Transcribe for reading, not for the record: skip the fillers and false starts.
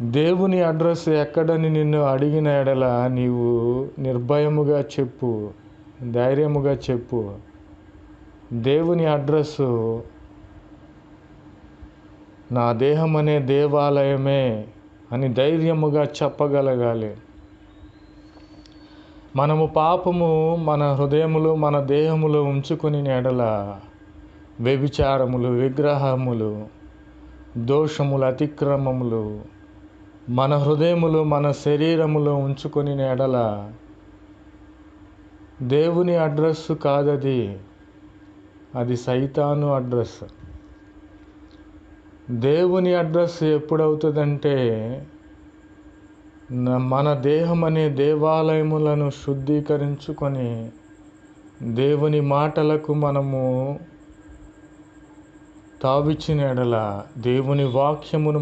దేవుని అడ్రస్ ఎక్కడని నిన్ను అడిగిన ఎడల నీవు నిర్భయముగా చెప్పు, ధైర్యముగా చెప్పు. దేవుని అడ్రస్సు నా దేహం అనే దేవాలయమే అని ధైర్యముగా చెప్పగలగాలి. మనము పాపము మన హృదయములో మన దేహములో ఉంచుకుని ఎడల వ్యభిచారములు, విగ్రహములు, దోషములు, అతిక్రమములు మన హృదయములో మన శరీరములో ఉంచుకొని ఎడల దేవుని అడ్రస్సు కాదది, అది సైతాను అడ్రస్. దేవుని అడ్రస్ ఎప్పుడవుతుందంటే మన దేహం అనే దేవాలయములను శుద్ధీకరించుకొని దేవుని మాటలకు మనము తావిచ్చిన ఎడల, దేవుని వాక్యమును